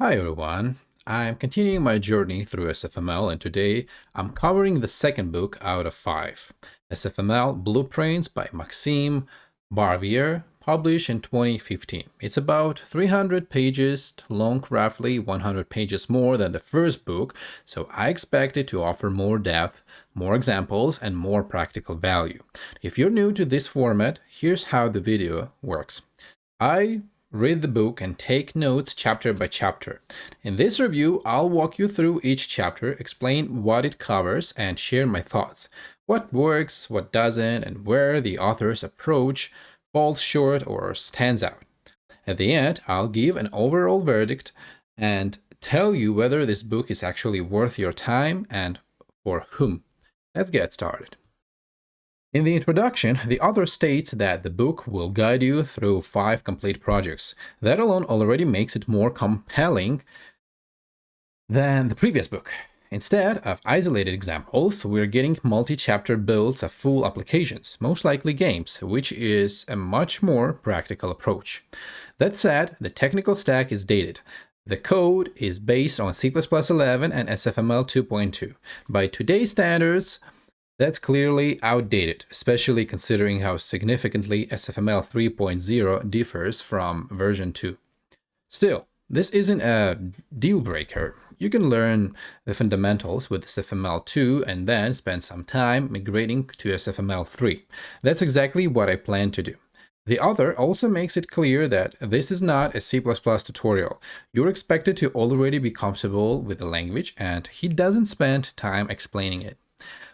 Hi everyone, I'm continuing my journey through SFML and today I'm covering the second book out of 5, SFML Blueprints by Maxime Barbier, published in 2015. It's about 300 pages long, roughly 100 pages more than the first book, so I expect it to offer more depth, more examples, and more practical value. If you're new to this format, here's how the video works. I read the book and take notes chapter by chapter. In this review, I'll walk you through each chapter, explain what it covers, and share my thoughts. What works, what doesn't, and where the author's approach falls short or stands out. At the end, I'll give an overall verdict and tell you whether this book is actually worth your time and for whom. Let's get started. In the introduction, the author states that the book will guide you through 5 complete projects. That alone already makes it more compelling than the previous book. Instead of isolated examples, we're getting multi-chapter builds of full applications, most likely games, which is a much more practical approach. That said, the technical stack is dated. The code is based on C++11 and SFML 2.2. By today's standards, that's clearly outdated, especially considering how significantly SFML 3.0 differs from version 2. Still, this isn't a deal breaker. You can learn the fundamentals with SFML 2 and then spend some time migrating to SFML 3. That's exactly what I plan to do. The author also makes it clear that this is not a C++ tutorial. You're expected to already be comfortable with the language, and he doesn't spend time explaining it.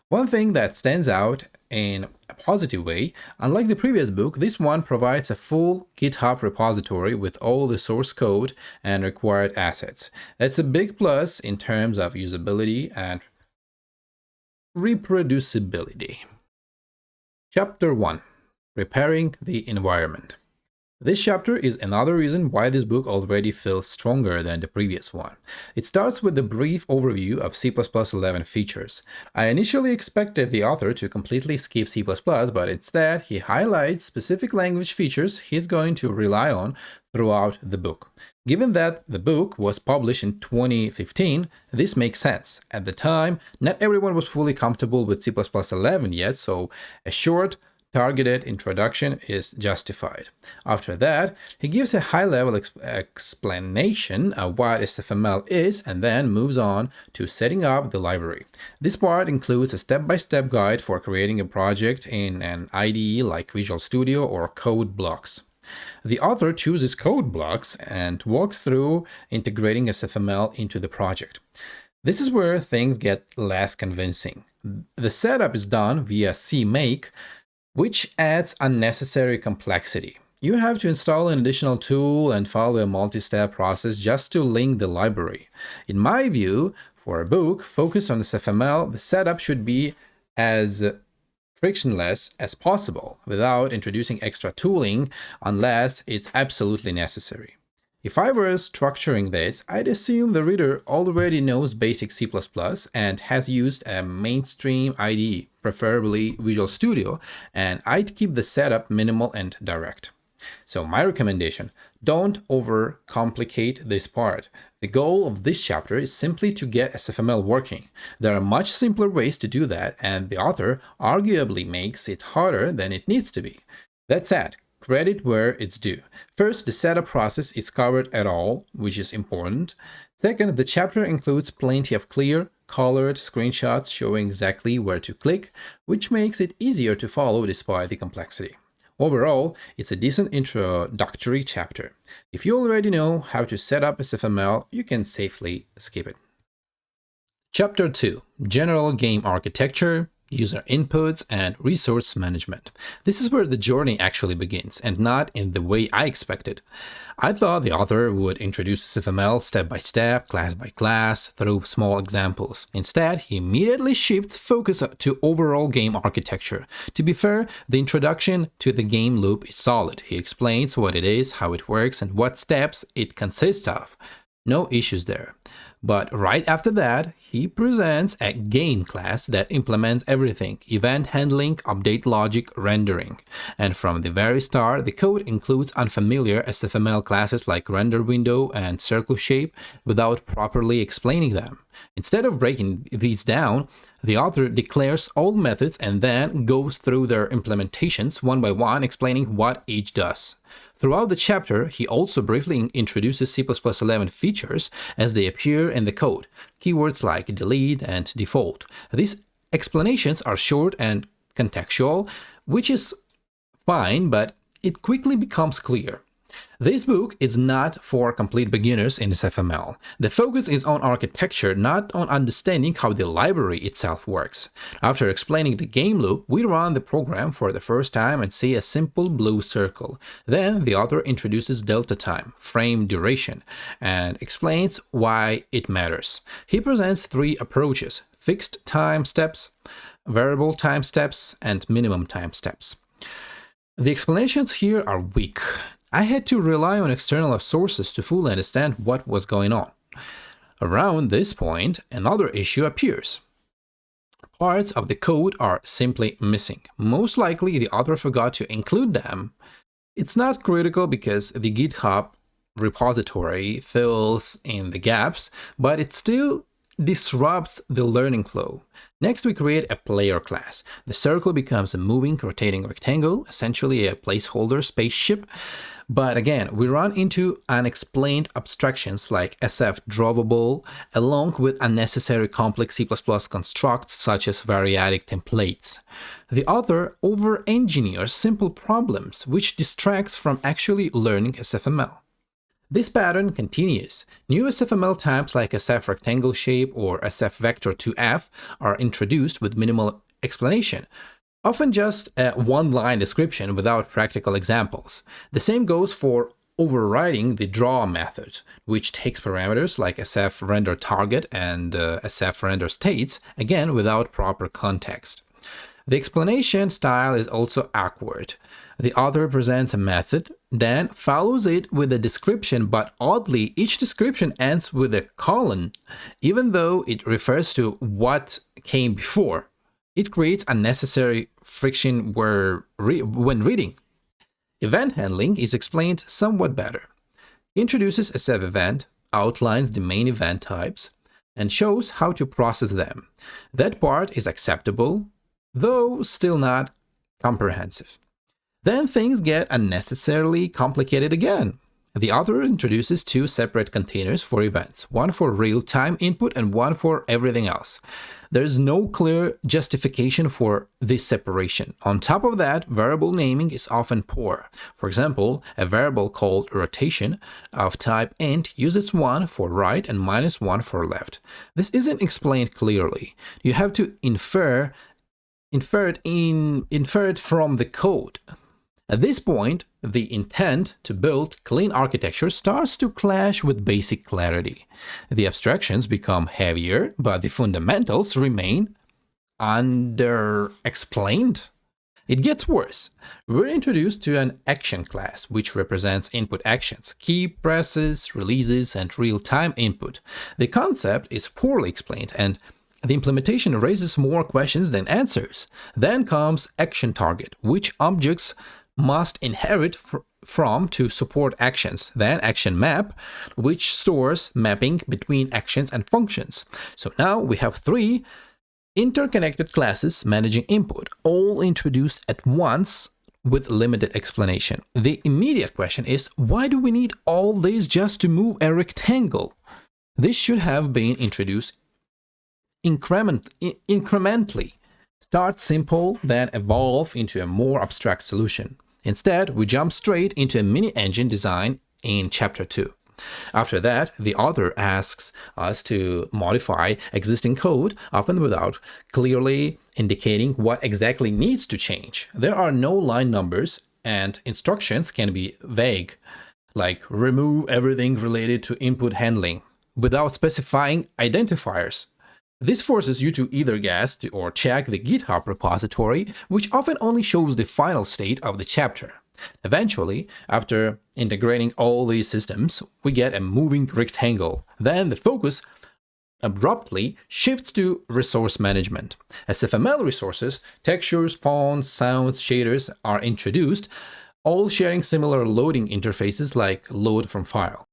One thing that stands out in a positive way, unlike the previous book, this one provides a full GitHub repository with all the source code and required assets. That's a big plus in terms of usability and reproducibility. Chapter 1. Preparing the environment. This chapter is another reason why this book already feels stronger than the previous one. It starts with a brief overview of C++11 features. I initially expected the author to completely skip C++, but instead he highlights specific language features he's going to rely on throughout the book. Given that the book was published in 2015, this makes sense. At the time, not everyone was fully comfortable with C++11 yet, so a short, targeted introduction is justified. After that, he gives a high-level explanation of what SFML is and then moves on to setting up the library. This part includes a step-by-step guide for creating a project in an IDE like Visual Studio or code blocks. The author chooses code blocks and walks through integrating SFML into the project. This is where things get less convincing. The setup is done via CMake, which adds unnecessary complexity. You have to install an additional tool and follow a multi-step process just to link the library. In my view, for a book focused on SFML, the setup should be as frictionless as possible without introducing extra tooling unless it's absolutely necessary. If I were structuring this, I'd assume the reader already knows basic C++ and has used a mainstream IDE, preferably Visual Studio, and I'd keep the setup minimal and direct. So my recommendation, don't overcomplicate this part. The goal of this chapter is simply to get SFML working. There are much simpler ways to do that, and the author arguably makes it harder than it needs to be. That said, credit where it's due. First, the setup process is covered at all, which is important. Second, the chapter includes plenty of clear, colored screenshots showing exactly where to click, which makes it easier to follow despite the complexity. Overall, it's a decent introductory chapter. If you already know how to set up SFML, you can safely skip it. Chapter 2. General Game Architecture, User Inputs, and Resource Management. This is where the journey actually begins, and not in the way I expected. I thought the author would introduce SFML step by step, class by class, through small examples. Instead, he immediately shifts focus to overall game architecture. To be fair, the introduction to the game loop is solid. He explains what it is, how it works, and what steps it consists of. No issues there. But right after that, he presents a gain class that implements everything: event handling, update logic, rendering. And from the very start, the code includes unfamiliar SFML classes like render window and circle shape without properly explaining them. Instead of breaking these down, the author declares all methods and then goes through their implementations one by one, explaining what each does. Throughout the chapter, he also briefly introduces C++11 features as they appear in the code, keywords like delete and default. These explanations are short and contextual, which is fine, but it quickly becomes clear. This book is not for complete beginners in SFML. The focus is on architecture, not on understanding how the library itself works. After explaining the game loop, we run the program for the first time and see a simple blue circle. Then the author introduces delta time, frame duration, and explains why it matters. He presents three approaches: fixed time steps, variable time steps, and minimum time steps. The explanations here are weak. I had to rely on external sources to fully understand what was going on. Around this point, another issue appears. Parts of the code are simply missing. Most likely, the author forgot to include them. It's not critical because the GitHub repository fills in the gaps, but it still disrupts the learning flow. Next, we create a player class. The circle becomes a moving, rotating rectangle, essentially a placeholder spaceship. But again, we run into unexplained abstractions like SF drawable, along with unnecessary complex C++ constructs such as variadic templates. The author over-engineers simple problems, which distracts from actually learning SFML. This pattern continues. New SFML types like SF rectangle shape or SF vector 2f are introduced with minimal explanation, often just a one-line description without practical examples. The same goes for overriding the draw method, which takes parameters like SF render target and SF render states, again without proper context. The explanation style is also awkward. The author presents a method, then follows it with a description, but oddly, each description ends with a colon, even though it refers to what came before. It creates unnecessary friction when reading. Event handling is explained somewhat better. Introduces a SF event, outlines the main event types, and shows how to process them. That part is acceptable, though still not comprehensive. Then things get unnecessarily complicated again. The author introduces two separate containers for events, one for real-time input and one for everything else. There's no clear justification for this separation. On top of that, variable naming is often poor. For example, a variable called rotation of type int uses 1 for right and -1 for left. This isn't explained clearly. You have to infer it from the code. At this point, the intent to build clean architecture starts to clash with basic clarity. The abstractions become heavier, but the fundamentals remain under-explained. It gets worse. We're introduced to an action class, which represents input actions, key presses, releases, and real-time input. The concept is poorly explained, and the implementation raises more questions than answers. Then comes action target, which objects must inherit from to support actions. Then action map, which stores mapping between actions and functions. So now we have three interconnected classes managing input, all introduced at once with limited explanation. The immediate question is, why do we need all this just to move a rectangle? This should have been introduced incrementally. Start simple, then evolve into a more abstract solution. Instead, we jump straight into a mini-engine design in Chapter 2. After that, the author asks us to modify existing code, often without clearly indicating what exactly needs to change. There are no line numbers, and instructions can be vague, like remove everything related to input handling, without specifying identifiers. This forces you to either guess or check the GitHub repository, which often only shows the final state of the chapter. Eventually, after integrating all these systems, we get a moving rectangle. Then the focus abruptly shifts to resource management. SFML resources, textures, fonts, sounds, shaders are introduced, all sharing similar loading interfaces like load from file.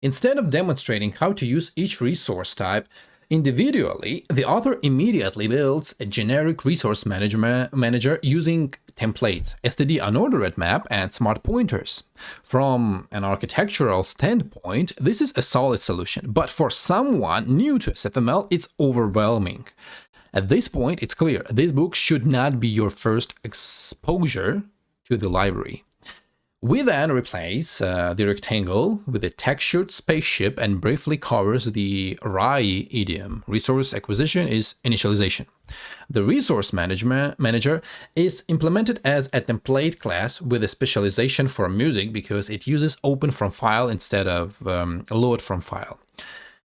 Instead of demonstrating how to use each resource type individually, the author immediately builds a generic resource manager using templates, std unordered map, and smart pointers. From an architectural standpoint, this is a solid solution, but for someone new to SFML, it's overwhelming. At this point, it's clear this book should not be your first exposure to the library. We then replace the rectangle with a textured spaceship and briefly covers the RAI idiom. Resource acquisition is initialization. The resource manager is implemented as a template class with a specialization for music because it uses open from file instead of load from file.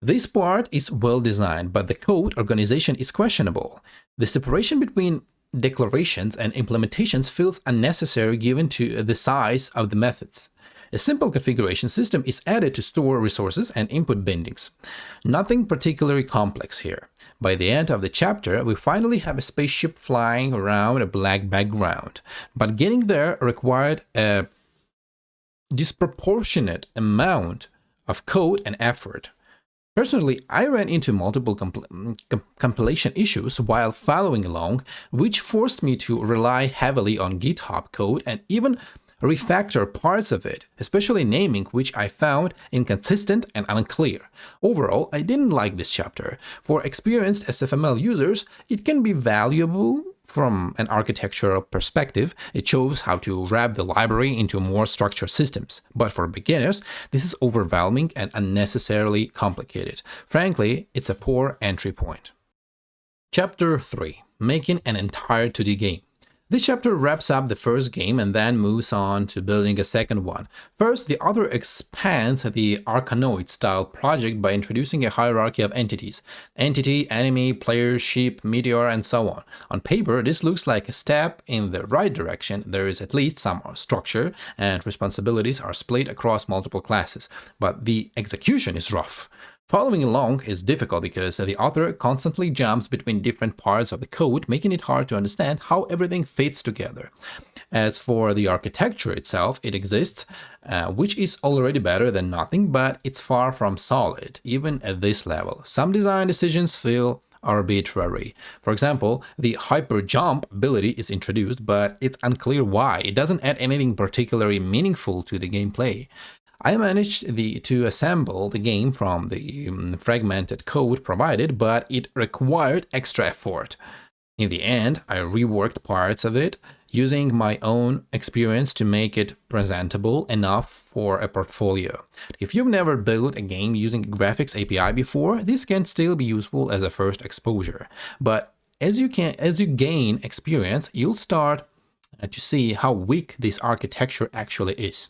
This part is well designed, but the code organization is questionable. The separation between declarations and implementations feels unnecessary given to the size of the methods. A simple configuration system is added to store resources and input bindings. Nothing particularly complex here. By the end of the chapter, we finally have a spaceship flying around a black background, but getting there required a disproportionate amount of code and effort. Personally, I ran into multiple compilation issues while following along, which forced me to rely heavily on GitHub code and even refactor parts of it, especially naming, which I found inconsistent and unclear. Overall, I didn't like this chapter. For experienced SFML users, it can be valuable from an architectural perspective. It shows how to wrap the library into more structured systems. But for beginners, this is overwhelming and unnecessarily complicated. Frankly, it's a poor entry point. Chapter 3. Making an entire 2D game. This chapter wraps up the first game and then moves on to building a second one. First, the author expands the Arkanoid-style project by introducing a hierarchy of entities: entity, enemy, player, ship, meteor, and so on. On paper, this looks like a step in the right direction. There is at least some structure, and responsibilities are split across multiple classes, but the execution is rough. Following along is difficult because the author constantly jumps between different parts of the code, making it hard to understand how everything fits together. As for the architecture itself, it exists, which is already better than nothing, but it's far from solid, even at this level. Some design decisions feel arbitrary. For example, the hyper jump ability is introduced, but it's unclear why. It doesn't add anything particularly meaningful to the gameplay. I managed to assemble the game from the fragmented code provided, but it required extra effort. In the end, I reworked parts of it, using my own experience to make it presentable enough for a portfolio. If you've never built a game using graphics API before, this can still be useful as a first exposure. But as you gain experience, you'll start to see how weak this architecture actually is.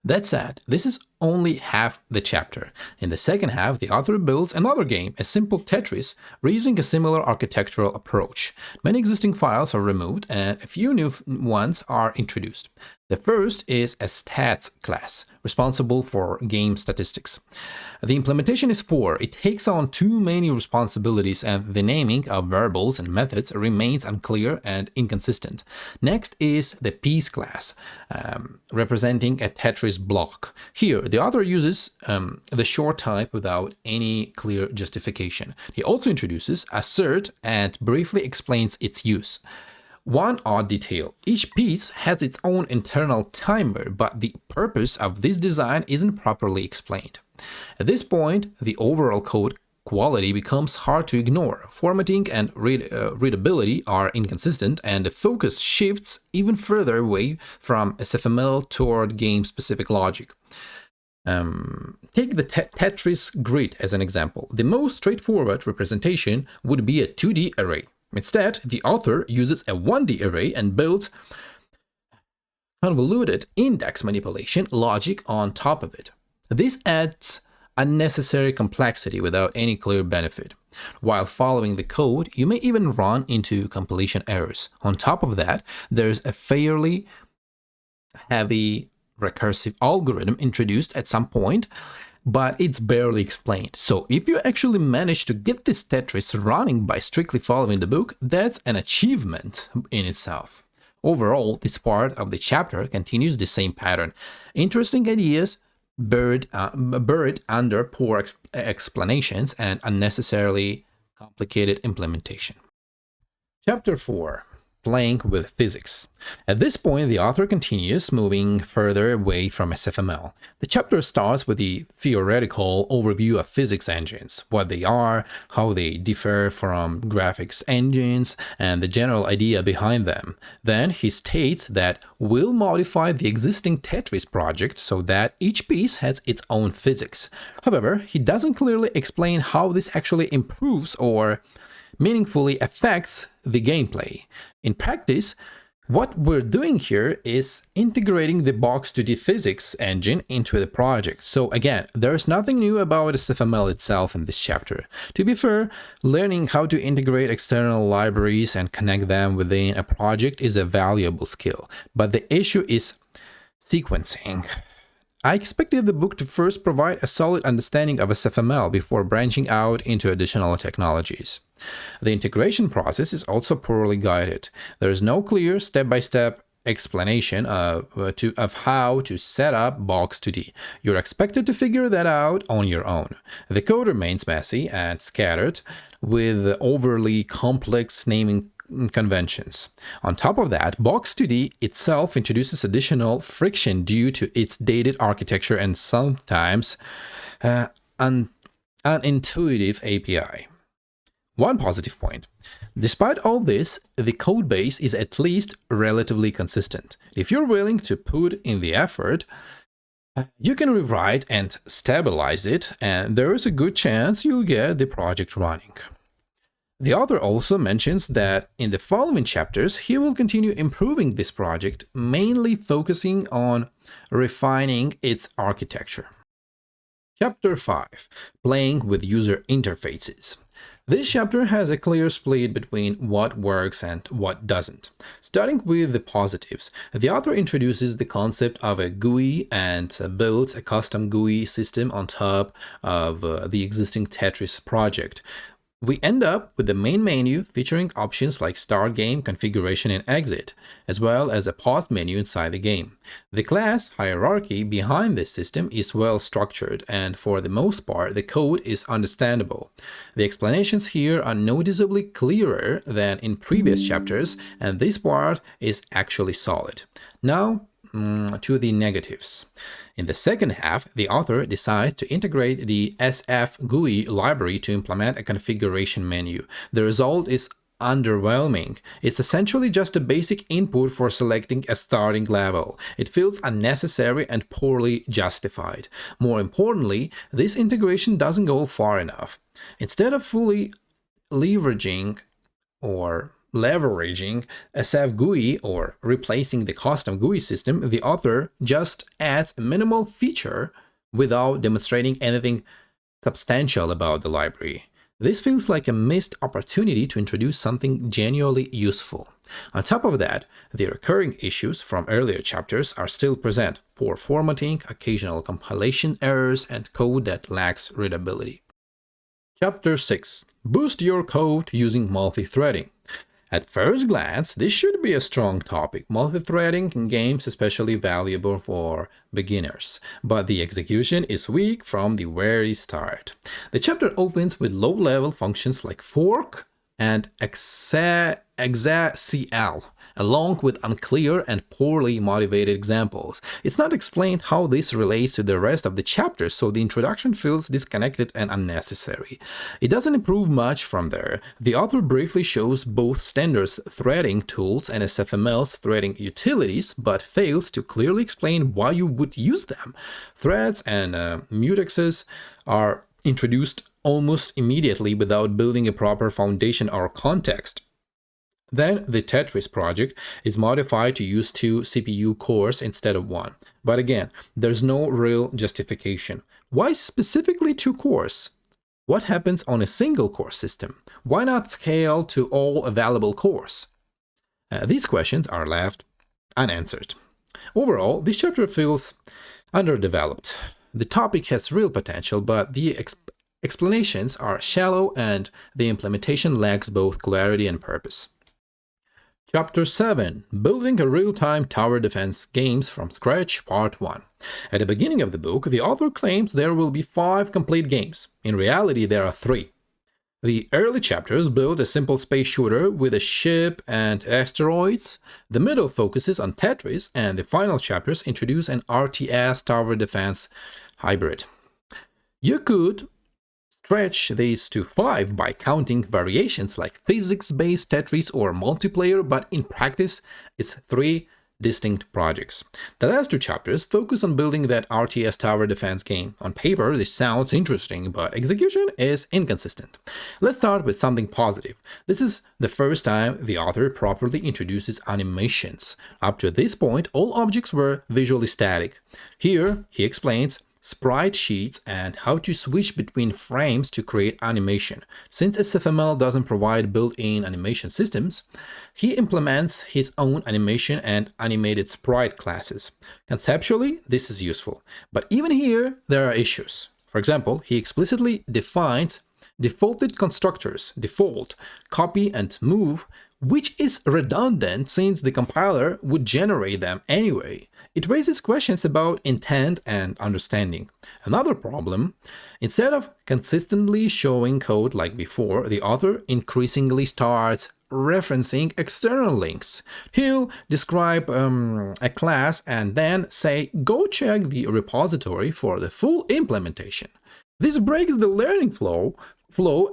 That said, this is only half the chapter. In the second half, the author builds another game, a simple Tetris, reusing a similar architectural approach. Many existing files are removed and a few new ones are introduced. The first is a stats class, responsible for game statistics. The implementation is poor. It takes on too many responsibilities and the naming of variables and methods remains unclear and inconsistent. Next is the piece class, representing a Tetris block. Here, the author uses the short type without any clear justification. He also introduces assert and briefly explains its use. One odd detail: each piece has its own internal timer, but the purpose of this design isn't properly explained. At this point, the overall code quality becomes hard to ignore. Formatting and readability are inconsistent, and the focus shifts even further away from SFML toward game-specific logic. Take the Tetris grid as an example. The most straightforward representation would be a 2D array. Instead, the author uses a 1D array and builds convoluted index manipulation logic on top of it. This adds unnecessary complexity without any clear benefit. While following the code, you may even run into compilation errors. On top of that, there's a fairly heavy recursive algorithm introduced at some point, but it's barely explained. So if you actually manage to get this Tetris running by strictly following the book, that's an achievement in itself. Overall, this part of the chapter continues the same pattern. Interesting ideas buried under poor explanations and unnecessarily complicated implementation. Chapter 4. Playing with physics. At this point, the author continues moving further away from SFML. The chapter starts with the theoretical overview of physics engines, what they are, how they differ from graphics engines, and the general idea behind them. Then he states that we'll modify the existing Tetris project so that each piece has its own physics. However, he doesn't clearly explain how this actually improves or meaningfully affects the gameplay. In practice, what we're doing here is integrating the Box2D physics engine into the project. So again, there's nothing new about SFML itself in this chapter. To be fair, learning how to integrate external libraries and connect them within a project is a valuable skill, but the issue is sequencing. I expected the book to first provide a solid understanding of SFML before branching out into additional technologies. The integration process is also poorly guided. There is no clear step-by-step explanation of how to set up Box2D. You're expected to figure that out on your own. The code remains messy and scattered, with overly complex naming conventions. On top of that, Box2D itself introduces additional friction due to its dated architecture and sometimes unintuitive API. One positive point. Despite all this, the codebase is at least relatively consistent. If you're willing to put in the effort, you can rewrite and stabilize it, and there is a good chance you'll get the project running. The author also mentions that in the following chapters, he will continue improving this project, mainly focusing on refining its architecture. Chapter 5. Playing with user interfaces. This chapter has a clear split between what works and what doesn't. Starting with the positives, the author introduces the concept of a GUI and builds a custom GUI system on top of the existing Tetris project. We end up with the main menu featuring options like Start Game, Configuration, and Exit, as well as a pause menu inside the game. The class hierarchy behind this system is well structured, and for the most part, the code is understandable. The explanations here are noticeably clearer than in previous chapters, and this part is actually solid. Now, to the negatives. In the second half, the author decides to integrate the SF GUI library to implement a configuration menu. The result is underwhelming. It's essentially just a basic input for selecting a starting level. It feels unnecessary and poorly justified. More importantly, this integration doesn't go far enough. Instead of fully leveraging SF GUI or replacing the custom GUI system, the author just adds a minimal feature without demonstrating anything substantial about the library. This feels like a missed opportunity to introduce something genuinely useful. On top of that, the recurring issues from earlier chapters are still present: poor formatting, occasional compilation errors, and code that lacks readability. Chapter 6. Boost your code using multithreading. At first glance, this should be a strong topic. Multithreading in games especially valuable for beginners, but the execution is weak from the very start. The chapter opens with low-level functions like fork and execl, along with unclear and poorly motivated examples. It's not explained how this relates to the rest of the chapter, so the introduction feels disconnected and unnecessary. It doesn't improve much from there. The author briefly shows both standards threading tools and SFML's threading utilities, but fails to clearly explain why you would use them. Threads and mutexes are introduced almost immediately without building a proper foundation or context. Then the Tetris project is modified to use 2 CPU cores instead of 1. But again, there's no real justification. Why specifically 2 cores? What happens on a single core system? Why not scale to all available cores? These questions are left unanswered. Overall, this chapter feels underdeveloped. The topic has real potential, but the explanations are shallow and the implementation lacks both clarity and purpose. Chapter 7. Building a Real-Time Tower Defense Games from Scratch, Part 1. At the beginning of the book, the author claims there will be 5 complete games. In reality, there are 3. The early chapters build a simple space shooter with a ship and asteroids. The middle focuses on Tetris, and the final chapters introduce an RTS tower defense hybrid. You could stretch these to 5 by counting variations like physics-based Tetris or multiplayer, but in practice, it's 3 distinct projects. The last 2 chapters focus on building that RTS tower defense game. On paper, this sounds interesting, but execution is inconsistent. Let's start with something positive. This is the first time the author properly introduces animations. Up to this point, all objects were visually static. Here, he explains sprite sheets and how to switch between frames to create animation. Since SFML doesn't provide built-in animation systems, he implements his own animation and animated sprite classes. Conceptually, this is useful, but even here, there are issues. For example, he explicitly defines defaulted constructors, default, copy, and move, which is redundant since the compiler would generate them anyway. It raises questions about intent and understanding. Another problem, instead of consistently showing code like before, the author increasingly starts referencing external links. He'll describe a class and then say, go check the repository for the full implementation. This breaks the learning flow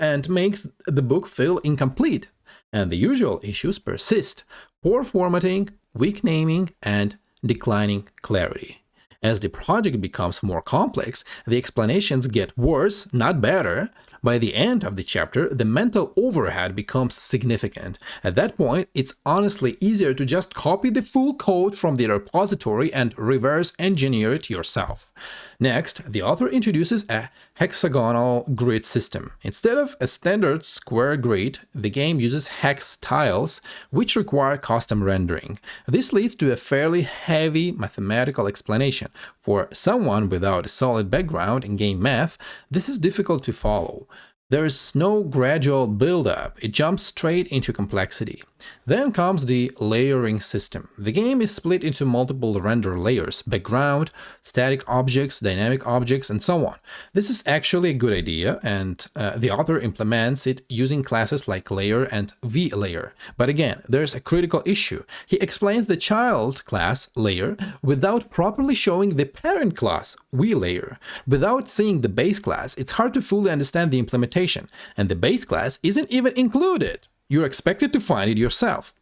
and makes the book feel incomplete. And the usual issues persist: poor formatting, weak naming, and declining clarity. As the project becomes more complex, the explanations get worse, not better. By the end of the chapter, the mental overhead becomes significant. At that point, it's honestly easier to just copy the full code from the repository and reverse engineer it yourself. Next, the author introduces a hexagonal grid system. Instead of a standard square grid, the game uses hex tiles, which require custom rendering. This leads to a fairly heavy mathematical explanation. For someone without a solid background in game math, this is difficult to follow. There is no gradual build-up, it jumps straight into complexity. Then comes the layering system. The game is split into multiple render layers: background, static objects, dynamic objects, and so on. This is actually a good idea, and the author implements it using classes like layer and vLayer. But again, there's a critical issue. He explains the child class, layer, without properly showing the parent class, vLayer. Without seeing the base class, it's hard to fully understand the implementation, and the base class isn't even included. You're expected to find it yourself.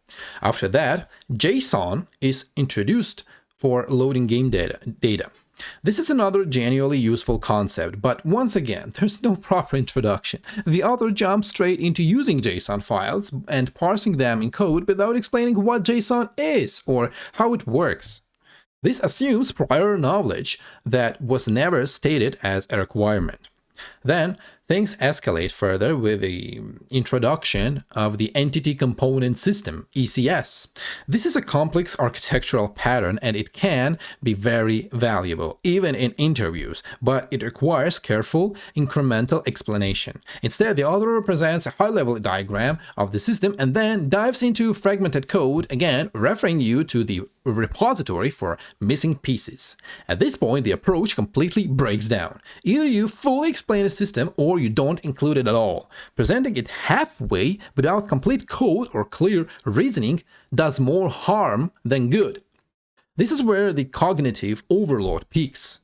After that, JSON is introduced for loading game data. This is another genuinely useful concept, but once again, there's no proper introduction. The author jumps straight into using JSON files and parsing them in code without explaining what JSON is or how it works. This assumes prior knowledge that was never stated as a requirement. Then, things escalate further with the introduction of the Entity Component System, ECS. This is a complex architectural pattern and it can be very valuable, even in interviews, but it requires careful, incremental explanation. Instead, the author presents a high-level diagram of the system and then dives into fragmented code, again referring you to the repository for missing pieces. At this point, the approach completely breaks down. Either you fully explain a system or you don't include it at all. Presenting it halfway without complete code or clear reasoning does more harm than good. This is where the cognitive overload peaks.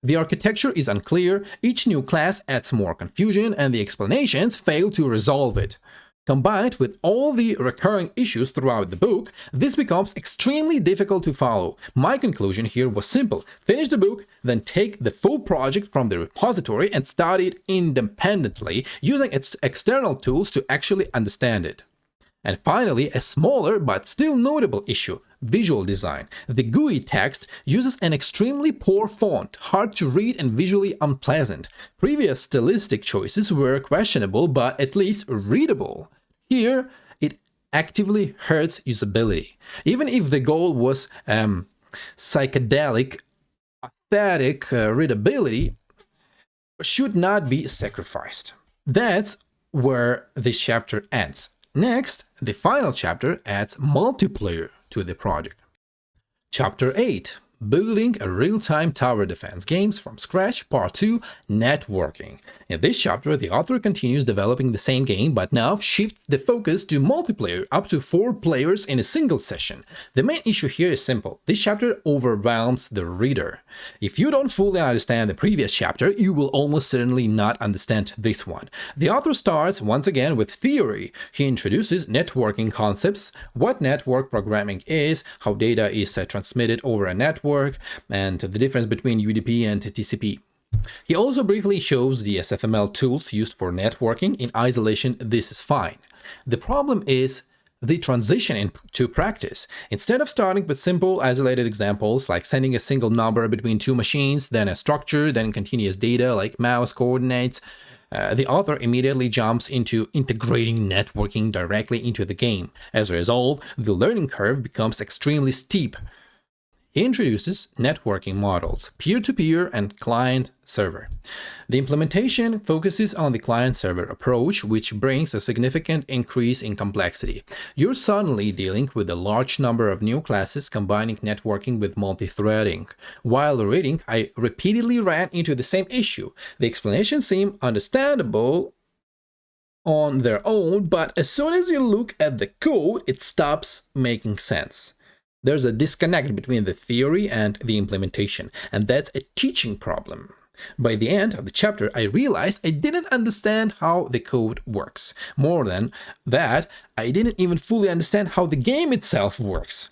The architecture is unclear, each new class adds more confusion, and the explanations fail to resolve it. Combined with all the recurring issues throughout the book, this becomes extremely difficult to follow. My conclusion here was simple: finish the book, then take the full project from the repository and study it independently, using its external tools to actually understand it. And finally, a smaller but still notable issue: visual design. The GUI text uses an extremely poor font, hard to read and visually unpleasant. Previous stylistic choices were questionable but at least readable. Here, it actively hurts usability. Even if the goal was psychedelic, aesthetic readability should not be sacrificed. That's where this chapter ends. Next, the final chapter adds multiplayer to the project. Chapter 8. Building a real-time tower defense games from scratch, Part 2, Networking. In this chapter, the author continues developing the same game, but now shifts the focus to multiplayer, up to 4 players in a single session. The main issue here is simple. This chapter overwhelms the reader. If you don't fully understand the previous chapter, you will almost certainly not understand this one. The author starts once again with theory. He introduces networking concepts, what network programming is, how data is transmitted over a network, and the difference between UDP and TCP. He also briefly shows the SFML tools used for networking. In isolation, this is fine. The problem is the transition into practice. Instead of starting with simple, isolated examples like sending a single number between 2 machines, then a structure, then continuous data like mouse coordinates, the author immediately jumps into integrating networking directly into the game. As a result, the learning curve becomes extremely steep. He introduces networking models, peer-to-peer and client-server. The implementation focuses on the client-server approach, which brings a significant increase in complexity. You're suddenly dealing with a large number of new classes combining networking with multithreading. While reading, I repeatedly ran into the same issue. The explanations seem understandable on their own, but as soon as you look at the code, it stops making sense. There's a disconnect between the theory and the implementation, and that's a teaching problem. By the end of the chapter, I realized I didn't understand how the code works. More than that, I didn't even fully understand how the game itself works.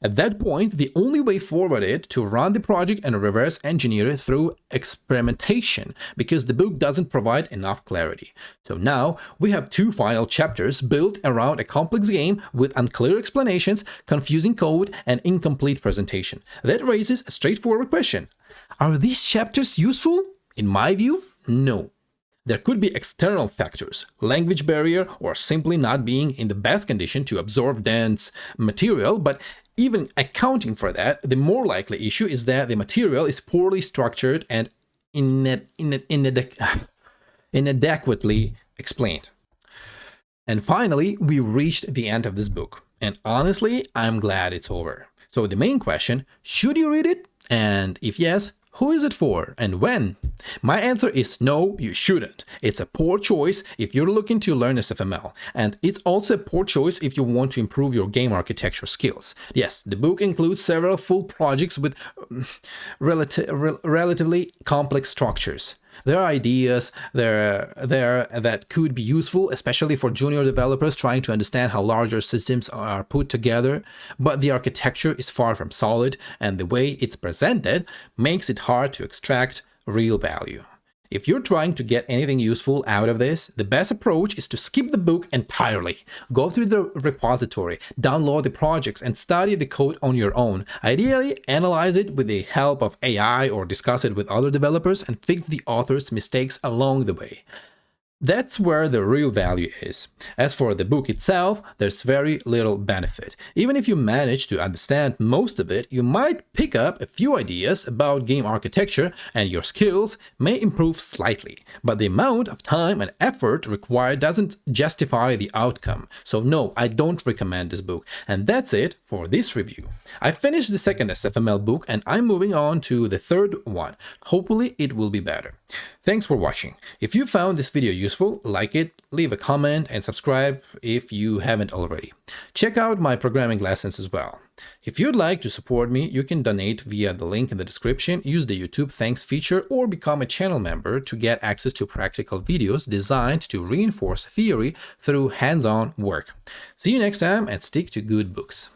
At that point, the only way forward is to run the project and reverse engineer it through experimentation, because the book doesn't provide enough clarity. So now we have 2 final chapters built around a complex game with unclear explanations, confusing code, and incomplete presentation. That raises a straightforward question. Are these chapters useful? In my view, no. There could be external factors, language barrier, or simply not being in the best condition to absorb dense material, but even accounting for that, the more likely issue is that the material is poorly structured and inadequately explained. And finally, we reached the end of this book. And honestly, I'm glad it's over. So the main question, should you read it? And if yes, who is it for and when? My answer is no, you shouldn't. It's a poor choice if you're looking to learn SFML, and it's also a poor choice if you want to improve your game architecture skills. Yes, the book includes several full projects with relatively complex structures. There are ideas there that could be useful, especially for junior developers trying to understand how larger systems are put together, but the architecture is far from solid, and the way it's presented makes it hard to extract real value. If you're trying to get anything useful out of this, the best approach is to skip the book entirely. Go through the repository, download the projects, and study the code on your own. Ideally, analyze it with the help of AI or discuss it with other developers and fix the author's mistakes along the way. That's where the real value is. As for the book itself, there's very little benefit. Even if you manage to understand most of it, you might pick up a few ideas about game architecture and your skills may improve slightly. But the amount of time and effort required doesn't justify the outcome. So no, I don't recommend this book. And that's it for this review. I finished the second SFML book and I'm moving on to the third one. Hopefully it will be better. Thanks for watching. If you found this video useful, like it, leave a comment and subscribe if you haven't already. Check out my programming lessons as well. If you'd like to support me, you can donate via the link in the description, use the YouTube Thanks feature, or become a channel member to get access to practical videos designed to reinforce theory through hands-on work. See you next time and stick to good books.